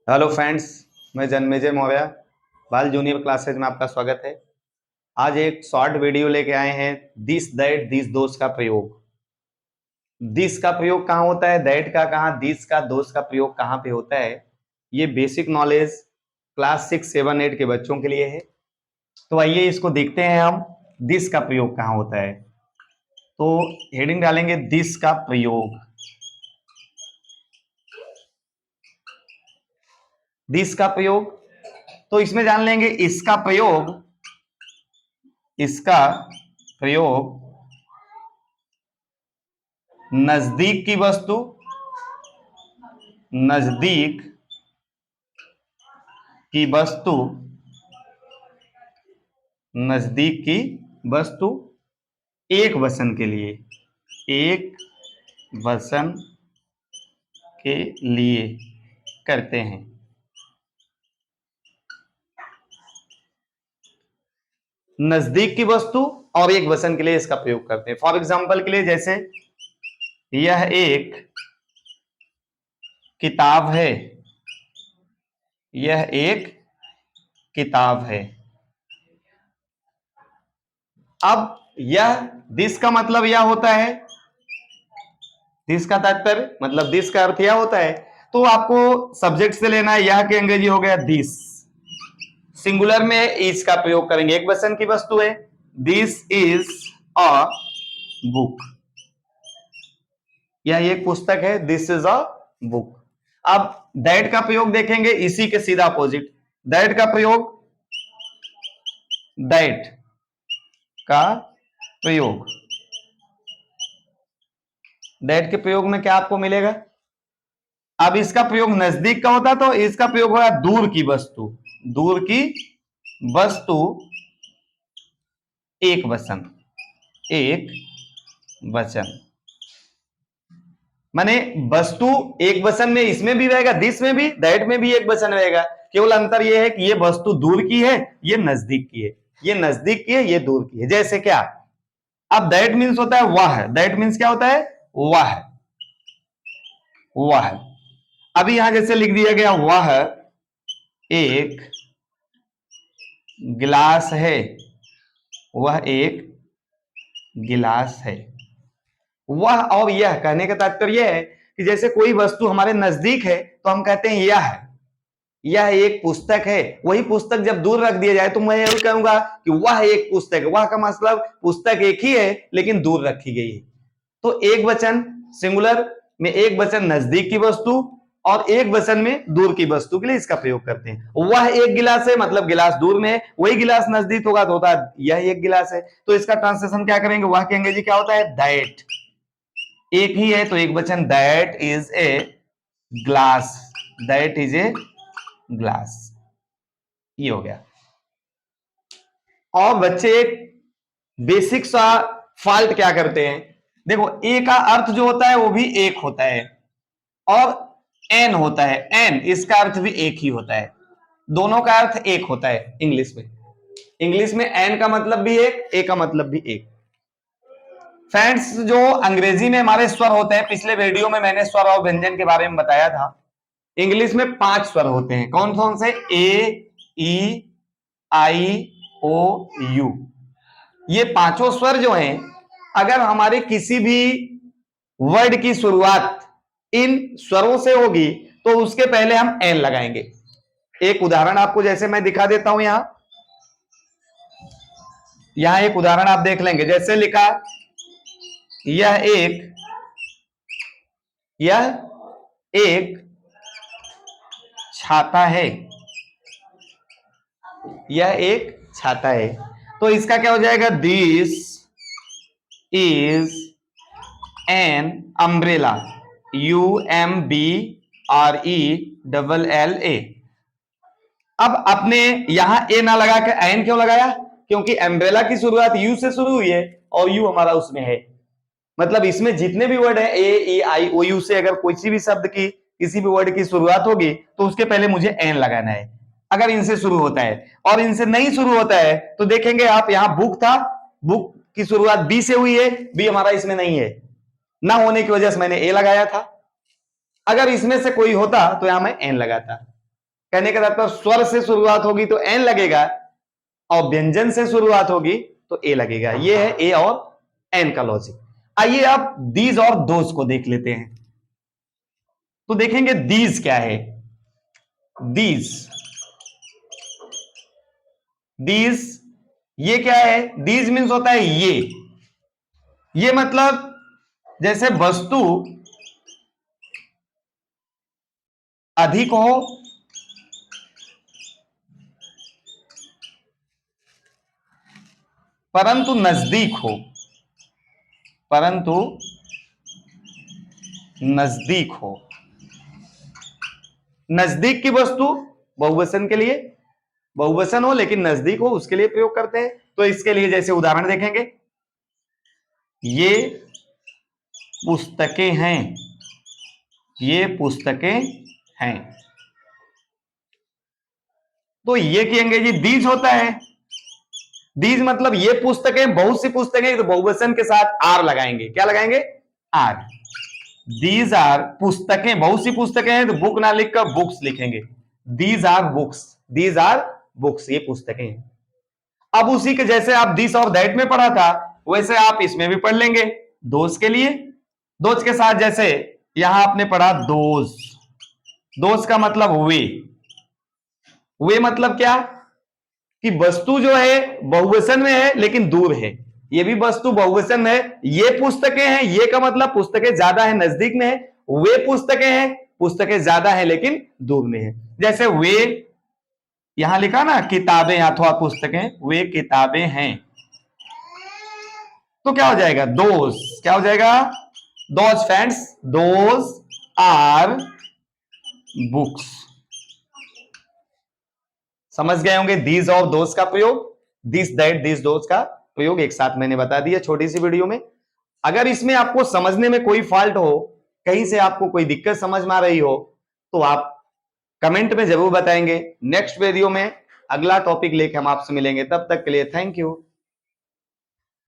Hello friends, मैं जन्मेजय मौर्य। बाल junior classes में आपका स्वागत है। आज एक शॉर्ट वीडियो लेके आए हैं। दिस दैट दिस दोस्त का प्रयोग। दिस का प्रयोग कहाँ होता है, दैट का कहाँ, दिस का दोस्त का प्रयोग कहाँ पे होता है, ये बेसिक नॉलेज क्लास 6, 7, 8 के बच्चों के लिए है। तो आइए इसको देखते हैं हम, दिस का प्रयोग कहाँ होता है। तो हेडिंग डालेंगे दिस का प्रयोग। दिस का प्रयोग, तो इसमें जान लेंगे इसका प्रयोग। इसका प्रयोग नजदीक की वस्तु, नजदीक की वस्तु, नजदीक की वस्तु एक वचन के लिए, एक वचन के लिए करते हैं। नजदीक की वस्तु और एक वचन के लिए इसका प्रयोग करते हैं। फॉर एग्जाम्पल के लिए, जैसे यह एक किताब है, यह एक किताब है। अब यह दिस का मतलब यह होता है, दिस का तात्पर्य मतलब दिस का अर्थ यह होता है। तो आपको सब्जेक्ट से लेना है, यह के अंग्रेजी हो गया दिस। सिंगुलर में इज का प्रयोग करेंगे, एक वचन की वस्तु है। दिस इज अ बुक, यह एक पुस्तक है। This is a book. अब दैट का प्रयोग देखेंगे, इसी के सीधा अपोजिट। दैट का प्रयोग, दैट का प्रयोग, दैट के प्रयोग में क्या आपको मिलेगा। अब इसका प्रयोग नजदीक का होता तो इसका प्रयोग होगा दूर की वस्तु, दूर की वस्तु एक वचन, एक वचन। माने वस्तु एक वचन में इसमें भी रहेगा, दिस में भी, दैट में भी एक वचन रहेगा। केवल अंतर यह है कि ये वस्तु दूर की है, ये नजदीक की है। ये नजदीक की है, ये दूर की है। जैसे क्या, अब दैट मीन्स होता है वह, दैट मीन्स क्या होता है, वह, वह। अभी यहां जैसे लिख दिया गया, वह एक गिलास है, वह एक गिलास है। वह और यह कहने का तात्पर्य है कि जैसे कोई वस्तु हमारे नजदीक है तो हम कहते हैं यह एक पुस्तक है। वही पुस्तक जब दूर रख दिया जाए तो मैं यही कहूंगा कि वह एक पुस्तक है। वह का मतलब पुस्तक एक ही है लेकिन दूर रखी गई है। तो एक वचन सिंगुलर में एक वचन नजदीक की वस्तु और एक वचन में दूर की वस्तु के लिए इसका प्रयोग करते हैं। वह एक गिलास है मतलब गिलास दूर में है, वही गिलास नजदीक होगा तो होता है यह एक गिलास है। तो इसका ट्रांसलेशन क्या करेंगे, वह के अंग्रेजी क्या होता है, दैट। एक ही है तो एक वचन, that is a glass, that is a glass. ये हो गया। और बच्चे एक बेसिक सा फॉल्ट क्या करते हैं, देखो ए का अर्थ जो होता है वो भी एक होता है और एन होता है, एन इसका अर्थ भी एक ही होता है। दोनों का अर्थ एक होता है इंग्लिश में। इंग्लिश में एन का मतलब भी एक, ए का मतलब भी एक। फ्रेंड्स, जो अंग्रेजी में हमारे स्वर होते हैं, पिछले वीडियो में मैंने स्वर और व्यंजन के बारे में बताया था। इंग्लिश में 5 स्वर होते हैं। कौन कौन से, ए, ई, आई, ओ, यू। ये पांचों स्वर जो हैं, अगर हमारे किसी भी वर्ड की शुरुआत इन स्वरों से होगी तो उसके पहले हम एन लगाएंगे। एक उदाहरण आपको जैसे मैं दिखा देता हूं, यहां एक उदाहरण आप देख लेंगे। जैसे लिखा, यह एक छाता है, यह एक छाता है। तो इसका क्या हो जाएगा, this is an umbrella, UMBRELLA। अब आपने यहां ए ना लगा के एन क्यों लगाया, क्योंकि अम्ब्रेला की शुरुआत यू से शुरू हुई है और यू हमारा उसमें है। मतलब इसमें जितने भी वर्ड है, ए, ई, आई, ओ, यू से अगर कोई भी शब्द की किसी भी वर्ड की शुरुआत होगी तो उसके पहले मुझे एन लगाना है, अगर इनसे शुरू होता है। और इनसे नहीं शुरू होता है तो देखेंगे आप, यहां बुक था, बुक की शुरुआत बी से हुई है, बी हमारा इसमें नहीं है, ना होने की वजह से मैंने ए लगाया था। अगर इसमें से कोई होता तो यहां मैं एन लगाता। कहने का तात्पर्य स्वर से शुरुआत होगी तो एन लगेगा, और व्यंजन से शुरुआत होगी तो ए लगेगा। ये है ए और एन का लॉजिक। आइए आप दीज और दोज को देख लेते हैं। तो देखेंगे दीज क्या है। दीज, दीज ये क्या है? दीज मीन्स होता है ये मतलब जैसे वस्तु अधिक हो परंतु नजदीक हो, परंतु नजदीक हो। नजदीक की वस्तु बहुवचन के लिए, बहुवचन हो लेकिन नजदीक हो, उसके लिए प्रयोग करते हैं। तो इसके लिए जैसे उदाहरण देखेंगे, ये पुस्तकें हैं, ये पुस्तकें हैं। तो ये की अंग्रेजी दीज होता है। दीज मतलब ये पुस्तकें, बहुत सी पुस्तकें, तो बहुवचन के साथ आर लगाएंगे। क्या लगाएंगे? आर। दीज आर पुस्तकें, बहुत सी पुस्तकें हैं तो बुक ना लिखकर बुक्स लिखेंगे। These are books, these are books, ये पुस्तकें हैं। अब उसी के जैसे आप दिस और दैट में पढ़ा था वैसे आप इसमें भी पढ़ लेंगे। दोज के लिए, दोज के साथ जैसे यहां आपने पढ़ा दोज, दोज का मतलब वे मतलब क्या कि वस्तु जो है बहुवचन में है लेकिन दूर है। ये भी वस्तु बहुवचन में है। ये पुस्तकें हैं, ये का मतलब पुस्तकें ज्यादा है, नजदीक में है। वे पुस्तकें हैं, पुस्तकें ज्यादा है लेकिन दूर में है। जैसे वे यहां लिखा ना किताबें अथवा पुस्तकें, वे किताबें हैं, तो क्या हो जाएगा? दोज। क्या हो जाएगा? Those friends, those are books. समझ गए होंगे दीज और दोज का प्रयोग, दिस दैट दिस दोज का प्रयोग एक साथ मैंने बता दिया छोटी सी वीडियो में। अगर इसमें आपको समझने में कोई फॉल्ट हो, कहीं से आपको कोई दिक्कत समझ में आ रही हो, तो आप कमेंट में जरूर बताएंगे। नेक्स्ट वीडियो में अगला टॉपिक लेकर हम आपसे मिलेंगे। तब तक के लिए थैंक यू।